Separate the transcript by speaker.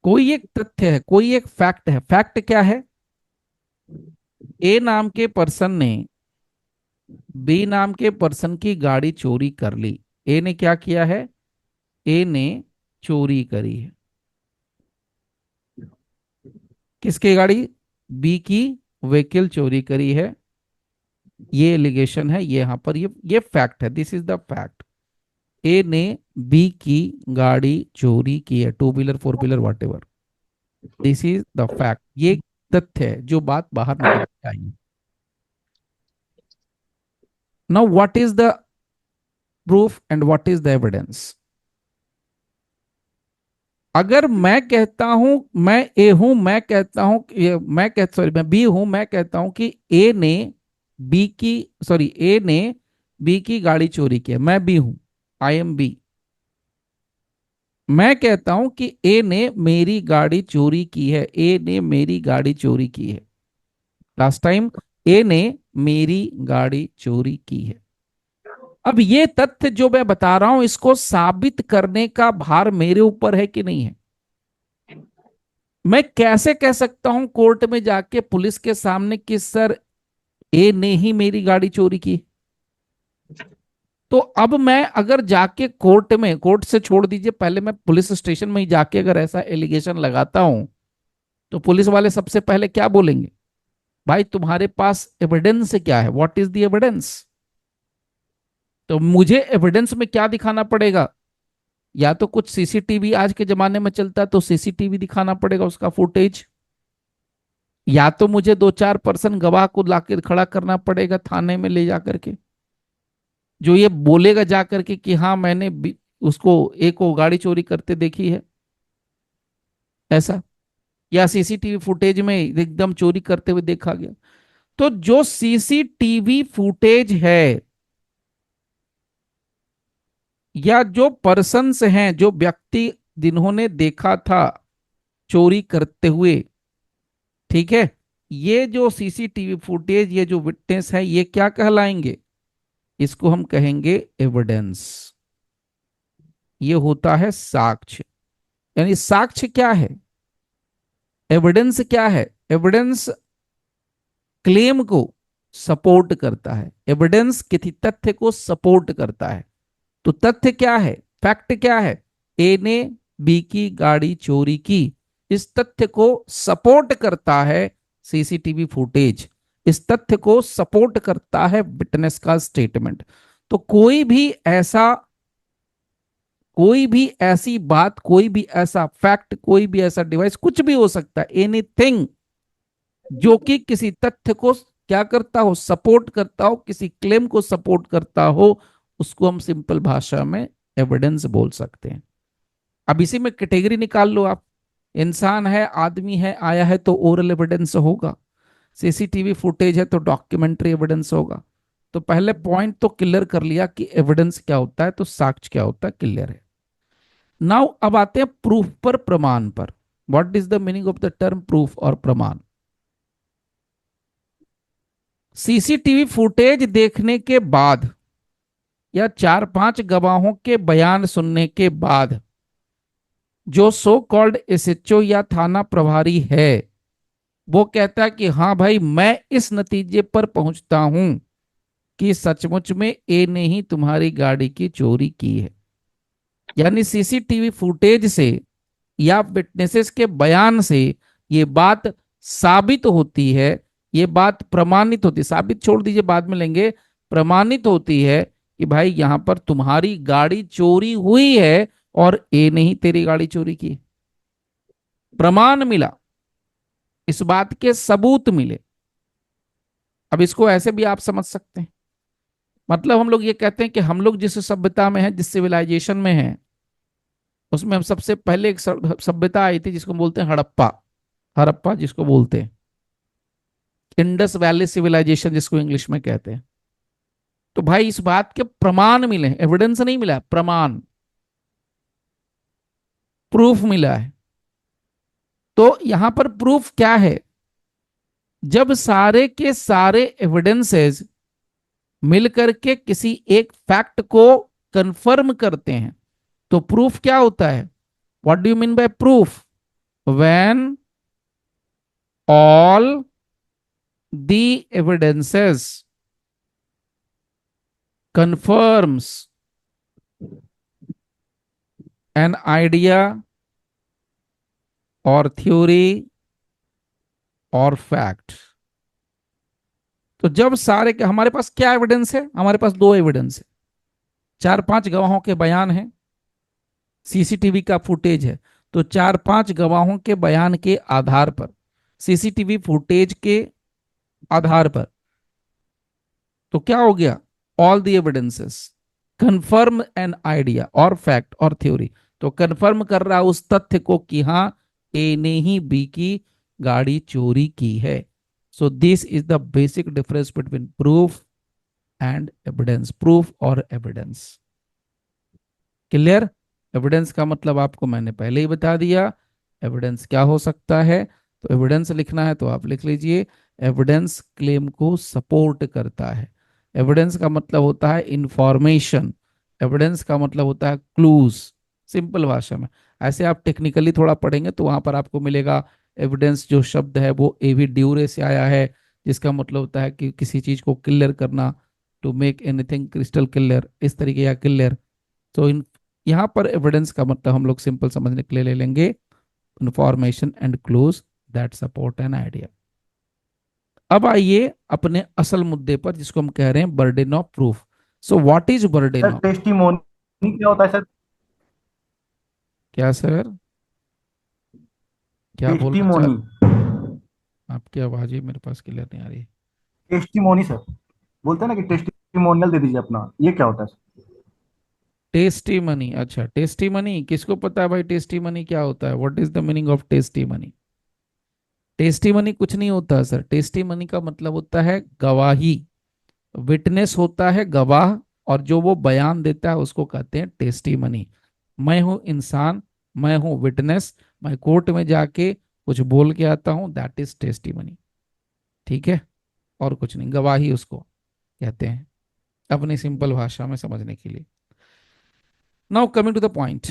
Speaker 1: कोई एक तथ्य है, कोई एक फैक्ट है। फैक्ट क्या है? ए नाम के पर्सन ने बी नाम के पर्सन की गाड़ी चोरी कर ली। ए ने क्या किया है? ए ने चोरी करी है। किसकी गाड़ी? बी की व्हीकल चोरी करी है। ये एलिगेशन है, ये यहां पर ये फैक्ट है, दिस इज द फैक्ट। ए ने बी की गाड़ी चोरी की है, two wheeler four wheeler what ever. This is the fact, ये तथ्य है जो बात बाहर निकल के आई है। Now what is the proof and what is the evidence? अगर मैं कहता हूं मैं ए हूं, मैं कहता हूं मैं कह सॉरी मैं बी हूं, मैं कहता हूं कि ए ने बी की सॉरी ए ने बी की गाड़ी चोरी की है, मैं बी हूं, आई एम बी। मैं कहता हूं कि ए ने मेरी गाड़ी चोरी की है, ए ने मेरी गाड़ी चोरी की है। लास्ट टाइम, ए ने मेरी गाड़ी चोरी की है। अब ये तथ्य जो मैं बता रहा हूं, इसको साबित करने का भार मेरे ऊपर है कि नहीं है? मैं कैसे कह सकता हूं कोर्ट में जाके पुलिस के सामने कि सर, ए ने ही मेरी गाड़ी चोरी की? तो अब मैं अगर जाके कोर्ट में, कोर्ट से छोड़ दीजिए, पहले मैं पुलिस स्टेशन में ही जाके अगर ऐसा एलिगेशन लगाता हूं, तो पुलिस वाले सबसे पहले क्या बोलेंगे? भाई तुम्हारे पास एविडेंस क्या है? What is the evidence? तो मुझे एविडेंस में क्या दिखाना पड़ेगा? या तो कुछ सीसीटीवी, आज के जमाने में चलता है तो सीसीटीवी दिखाना पड़ेगा, उसका फुटेज। या तो मुझे दो चार पर्सन गवाह को लाकर खड़ा करना पड़ेगा थाने में ले जाकर के, जो ये बोलेगा जाकर के कि हाँ मैंने उसको, एक को गाड़ी चोरी करते देखी है, ऐसा। या सीसीटीवी फुटेज में एकदम चोरी करते हुए देखा गया। तो जो सीसीटीवी फुटेज है, या जो पर्सन्स हैं, जो व्यक्ति जिन्होंने देखा था चोरी करते हुए, ठीक है, ये जो सीसीटीवी फुटेज, ये जो विटनेस है, ये क्या कहलाएंगे? इसको हम कहेंगे एविडेंस। ये होता है साक्ष्य। यानी साक्ष्य क्या है? एविडेंस क्या है? एविडेंस क्लेम को सपोर्ट करता है, एविडेंस किसी तथ्य को सपोर्ट करता है। तो तथ्य क्या है? फैक्ट क्या है? ए ने बी की गाड़ी चोरी की। इस तथ्य को सपोर्ट करता है सीसीटीवी फुटेज, इस तथ्य को सपोर्ट करता है विटनेस का स्टेटमेंट। तो कोई भी ऐसी बात, कोई भी ऐसा फैक्ट, कोई भी ऐसा डिवाइस, कुछ भी हो सकता है, एनीथिंग जो कि किसी तथ्य को क्या करता हो? सपोर्ट करता हो, किसी क्लेम को सपोर्ट करता हो, उसको हम सिंपल भाषा में एविडेंस बोल सकते हैं। अब इसी में कैटेगरी निकाल लो आप। इंसान है, आदमी है, आया है तो ओरल एविडेंस होगा। सीसीटीवी फुटेज है तो डॉक्यूमेंट्री एविडेंस होगा। तो पहले पॉइंट तो क्लियर कर लिया कि एविडेंस क्या होता है, तो साक्ष्य क्या होता है, क्लियर है। नाउ अब आते हैं प्रूफ पर, प्रमाण पर। What is the meaning of the term proof और प्रमाण? सीसीटीवी फुटेज देखने के बाद, या चार पांच गवाहों के बयान सुनने के बाद, जो सो कॉल्ड एसएचओ या थाना प्रभारी है, वो कहता है कि हाँ भाई, मैं इस नतीजे पर पहुंचता हूं कि सचमुच में ए ने ही तुम्हारी गाड़ी की चोरी की है। यानी सीसीटीवी फुटेज से या विटनेसेस के बयान से ये बात साबित होती है, ये बात प्रमाणित होती है, साबित छोड़ दीजिए बाद में लेंगे, प्रमाणित होती है कि भाई यहां पर तुम्हारी गाड़ी चोरी हुई है और ए ने ही तेरी गाड़ी चोरी की। प्रमाण मिला, इस बात के सबूत मिले। अब इसको ऐसे भी आप समझ सकते हैं, मतलब हम लोग ये कहते हैं कि हम लोग जिस सभ्यता में हैं, जिस सिविलाइजेशन में हैं, उसमें हम सबसे पहले एक सभ्यता आई थी जिसको बोलते हैं हड़प्पा। हड़प्पा जिसको बोलते हैं, इंडस वैली सिविलाइजेशन जिसको इंग्लिश में कहते हैं। तो भाई इस बात के प्रमाण मिले, एविडेंस नहीं मिला, प्रमाण, प्रूफ मिला है। तो यहां पर प्रूफ क्या है? जब सारे के सारे एविडेंसेस मिलकर के किसी एक फैक्ट को कंफर्म करते हैं, तो प्रूफ क्या होता है? What do you mean by proof? when all the evidences confirms an idea or theory or fact। तो जब सारे हमारे पास क्या एविडेंस है, हमारे पास दो एविडेंस है, चार पांच गवाहों के बयान है, सीसीटीवी का फुटेज है। तो चार पांच गवाहों के बयान के आधार पर, सीसीटीवी फुटेज के आधार पर, तो क्या हो गया, all the evidences confirm an idea और फैक्ट और थ्योरी। तो कंफर्म कर रहा है उस तथ्य को कि हाँ, ए ने ही बी की गाड़ी चोरी की है। So this is the basic difference between proof and evidence, proof और एविडेंस। क्लियर? एविडेंस का मतलब आपको मैंने पहले ही बता दिया। एविडेंस क्या हो सकता है, तो एविडेंस लिखना है तो आप लिख लीजिए, एविडेंस क्लेम को सपोर्ट करता है। एविडेंस का मतलब होता है इंफॉर्मेशन, एविडेंस का मतलब होता है क्लूज, सिंपल भाषा में। ऐसे आप टेक्निकली थोड़ा पढ़ेंगे तो वहां पर आपको मिलेगा, एविडेंस जो शब्द है वो एवी ड्यूरे से आया है, जिसका मतलब होता है कि किसी चीज को क्लियर करना, to make anything crystal clear, इस तरीके का क्लियर। तो इन यहाँ पर एविडेंस का मतलब हम लोग सिंपल समझने के लिए ले लेंगे information and clues that support an idea. अब आइए अपने असल मुद्दे पर, जिसको हम कह रहे हैं burden of proof. So what is burden
Speaker 2: sir
Speaker 1: of,
Speaker 2: testimony क्या होता है सर?
Speaker 1: क्या सर, क्या बोलना चाह,
Speaker 2: टेस्टिमोनी।
Speaker 1: आपकी आवाज ही मेरे पास क्लियर नहीं आ रही।
Speaker 2: टेस्टिमोनी सर, बोलते हैं ना कि टेस्टिमोनियल दे दीजिए अपना, ये क्या होता है सर?
Speaker 1: टेस्टी मनी, अच्छा टेस्टी मनी, किसको पता है भाई टेस्टी मनी क्या होता है, what is the meaning of tasty money? Tasty money कुछ नहीं होता सर, टेस्टी मनी का मतलब होता है गवाही, विटनेस होता है गवाह, और जो वो बयान देता है उसको कहते हैं टेस्टी मनी। मैं हूं इंसान, मैं हूं विटनेस, मैं कोर्ट में जाके कुछ बोल के आता हूं, दैट इज टेस्टी मनी। ठीक है, और कुछ नहीं, गवाही उसको कहते हैं, अपनी सिंपल भाषा में समझने के लिए। Now coming to the point,